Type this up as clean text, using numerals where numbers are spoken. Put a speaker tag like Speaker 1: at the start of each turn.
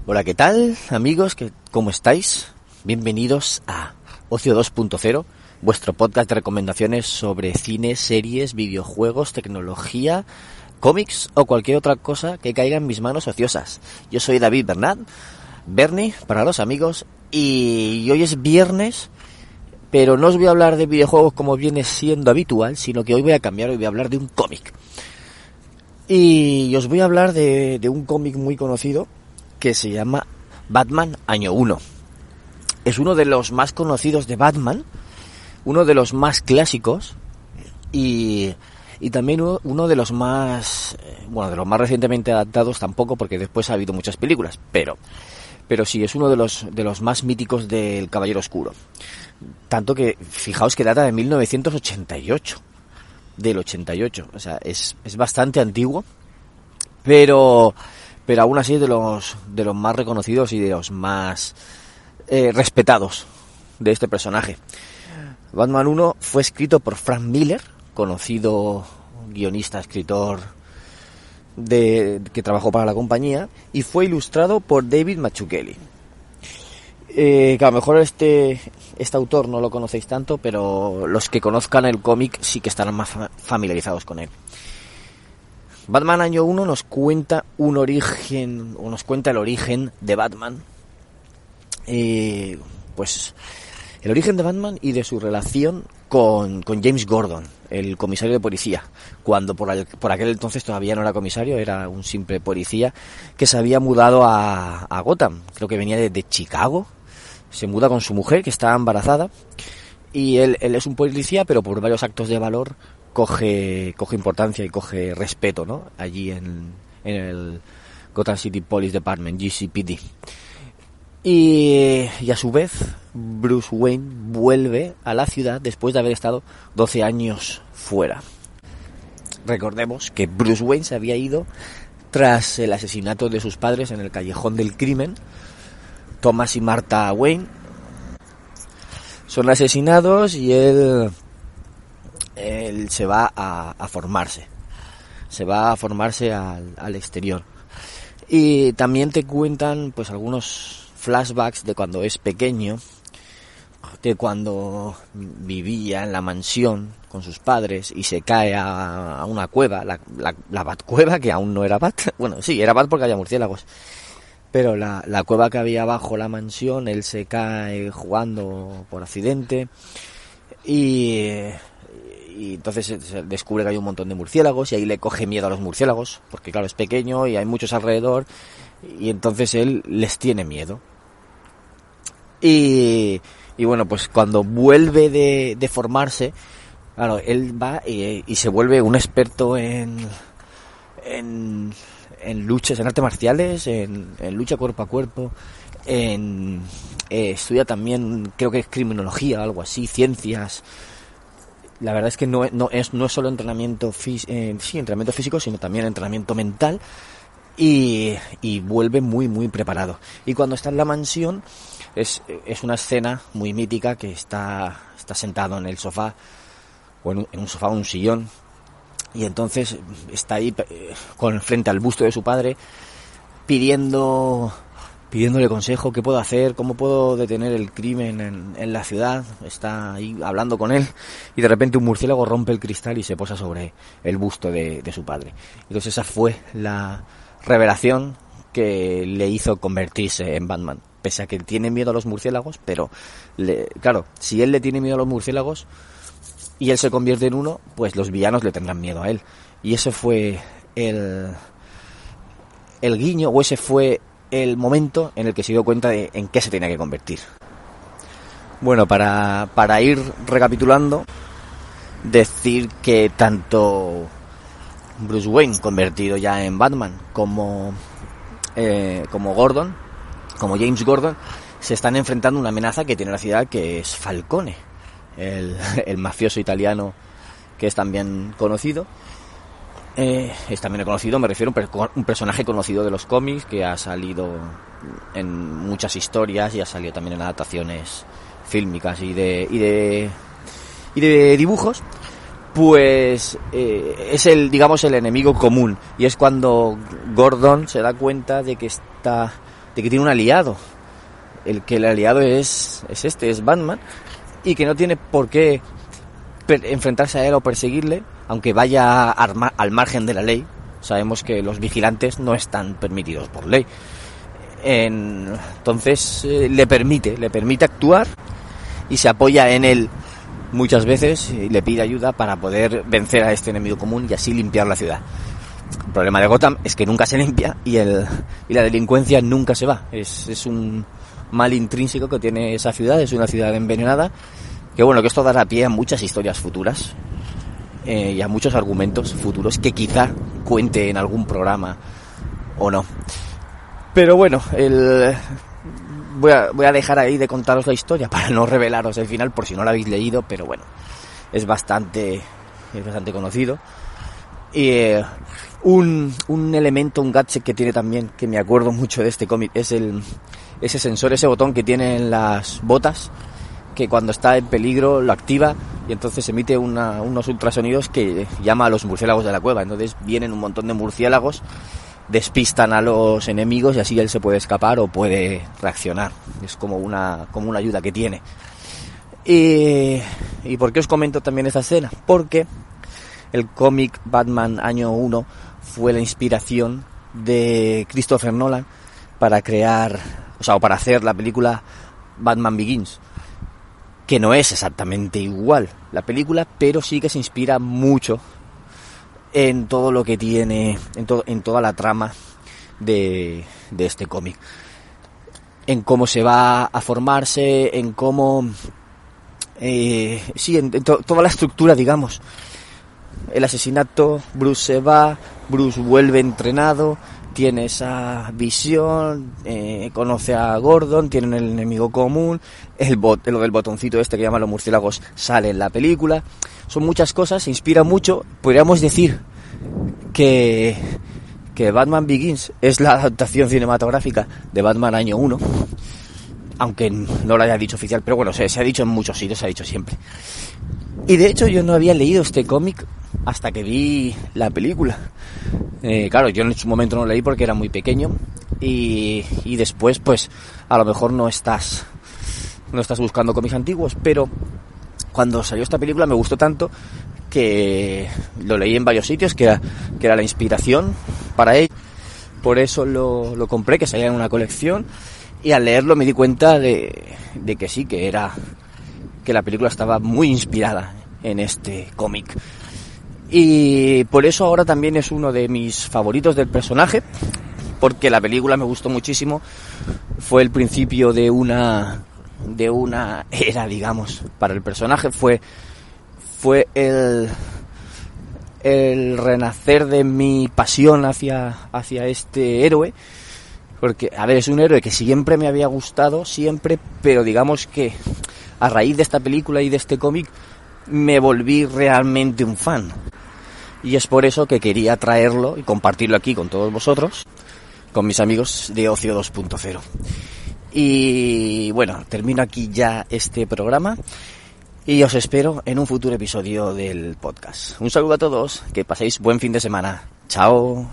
Speaker 1: Hola, ¿qué tal, amigos? ¿Cómo estáis? Bienvenidos a Ocio 2.0, vuestro podcast de recomendaciones sobre cine, series, videojuegos, tecnología, cómics o cualquier otra cosa que caiga en mis manos ociosas. Yo soy David Bernat, Bernie para los amigos, y hoy es viernes, pero no os voy a hablar de videojuegos como viene siendo habitual, sino que hoy voy a cambiar, hoy voy a hablar de un cómic. Y os voy a hablar de un cómic muy conocido que se llama Batman Año 1. Es uno de los más conocidos de Batman, uno de los más clásicos y también uno de los más, de los más recientemente adaptados tampoco, porque después ha habido muchas películas, pero sí es uno de los más míticos del Caballero Oscuro. Tanto que fijaos que data de 1988. Del 88, o sea, es bastante antiguo, pero aún así es de los más reconocidos y de los más respetados de este personaje. Batman 1 fue escrito por Frank Miller, conocido guionista, escritor que trabajó para la compañía, y fue ilustrado por David Mazzucchelli. Que a lo mejor este autor no lo conocéis tanto, pero los que conozcan el cómic sí que estarán más familiarizados con él. Batman Año 1 nos cuenta el origen de Batman. Pues el origen de Batman y de su relación con James Gordon, el comisario de policía, cuando por aquel entonces todavía no era comisario, era un simple policía que se había mudado a Gotham, creo que venía de Chicago. Se muda con su mujer, que está embarazada, y él es un policía, pero por varios actos de valor coge importancia y coge respeto, ¿no? Allí en el Gotham City Police Department, GCPD. Y a su vez, Bruce Wayne vuelve a la ciudad después de haber estado 12 años fuera. Recordemos que Bruce Wayne se había ido tras el asesinato de sus padres en el Callejón del Crimen. Thomas y Martha Wayne son asesinados y él se va a formarse. Se va a formarse al exterior. Y también te cuentan pues algunos flashbacks de cuando es pequeño, de cuando vivía en la mansión con sus padres y se cae a una cueva, la Batcueva, que aún no era Bat. Bueno, sí, era Bat porque había murciélagos. Pero la cueva que había bajo la mansión, él se cae jugando por accidente y entonces se descubre que hay un montón de murciélagos y ahí le coge miedo a los murciélagos, porque claro, es pequeño y hay muchos alrededor y entonces él les tiene miedo. Y bueno, pues cuando vuelve de formarse, claro, él va y se vuelve un experto en luchas, en artes marciales, en lucha cuerpo a cuerpo, estudia también, creo que es criminología o algo así, ciencias. La verdad es que no es solo entrenamiento físico, sino también entrenamiento mental, y vuelve muy muy preparado. Y cuando está en la mansión es una escena muy mítica, que está sentado en el sofá, o en un sofá o un sillón. Y entonces está ahí frente al busto de su padre, pidiéndole consejo, qué puedo hacer, cómo puedo detener el crimen en la ciudad. Está ahí hablando con él y de repente un murciélago rompe el cristal y se posa sobre el busto de su padre. Entonces esa fue la revelación que le hizo convertirse en Batman. Pese a que tiene miedo a los murciélagos, pero claro, si él le tiene miedo a los murciélagos y él se convierte en uno, pues los villanos le tendrán miedo a él. Y ese fue el guiño, o ese fue el momento en el que se dio cuenta de en qué se tenía que convertir. Bueno, para ir recapitulando, decir que tanto Bruce Wayne, convertido ya en Batman, como James Gordon, se están enfrentando a una amenaza que tiene la ciudad, que es Falcone, el mafioso italiano, que es también conocido. Me refiero a un personaje conocido de los cómics, que ha salido en muchas historias y ha salido también en adaptaciones fílmicas y de dibujos. Pues es el enemigo común, y es cuando Gordon se da cuenta de que está de que tiene un aliado. El aliado es Batman, y que no tiene por qué enfrentarse a él o perseguirle, aunque vaya al margen de la ley. Sabemos que los vigilantes no están permitidos por ley. Entonces le permite actuar, y se apoya en él muchas veces y le pide ayuda para poder vencer a este enemigo común y así limpiar la ciudad. El problema de Gotham es que nunca se limpia y la delincuencia nunca se va. Es un mal intrínseco que tiene esa ciudad, es una ciudad envenenada, que bueno, que esto dará pie a muchas historias futuras y a muchos argumentos futuros que quizá cuente en algún programa o no. Pero bueno, voy a dejar ahí de contaros la historia para no revelaros el final por si no la habéis leído, pero bueno, es bastante conocido. Y un elemento, un gadget que tiene también, que me acuerdo mucho de este cómic, es ese sensor, ese botón que tiene en las botas, que cuando está en peligro lo activa y entonces emite unos ultrasonidos que llama a los murciélagos de la cueva. Entonces vienen un montón de murciélagos, despistan a los enemigos y así él se puede escapar o puede reaccionar. Es como una ayuda que tiene. ¿Y por qué os comento también esta escena? Porque el cómic Batman Año 1 fue la inspiración de Christopher Nolan para para hacer la película Batman Begins, que no es exactamente igual la película, pero sí que se inspira mucho en todo lo que tiene, en toda la trama de este cómic, en cómo se va a formarse, en cómo toda la estructura, digamos. El asesinato, Bruce se va, Bruce vuelve entrenado, tiene esa visión, conoce a Gordon, tienen el enemigo común, lo del botoncito este que llaman los murciélagos sale en la película. Son muchas cosas, se inspira mucho. Podríamos decir que Batman Begins es la adaptación cinematográfica de Batman Año 1, aunque no lo haya dicho oficial, pero bueno, se ha dicho en muchos sitios, se ha dicho siempre. Y de hecho yo no había leído este cómic hasta que vi la película. Claro, yo en su momento no lo leí porque era muy pequeño y después pues a lo mejor no estás buscando cómics antiguos, pero cuando salió esta película me gustó tanto que lo leí en varios sitios, que era la inspiración para él. Por eso lo compré, que salía en una colección, y al leerlo me di cuenta de que sí, que la película estaba muy inspirada en este cómic. Y por eso ahora también es uno de mis favoritos del personaje, porque la película me gustó muchísimo. Fue el principio de una era, digamos, para el personaje. Fue el renacer de mi pasión hacia este héroe. Porque, a ver, es un héroe que siempre me había gustado, siempre, pero digamos que a raíz de esta película y de este cómic me volví realmente un fan. Y es por eso que quería traerlo y compartirlo aquí con todos vosotros, con mis amigos de Ocio 2.0. Y bueno, termino aquí ya este programa y os espero en un futuro episodio del podcast. Un saludo a todos, que paséis buen fin de semana. Chao.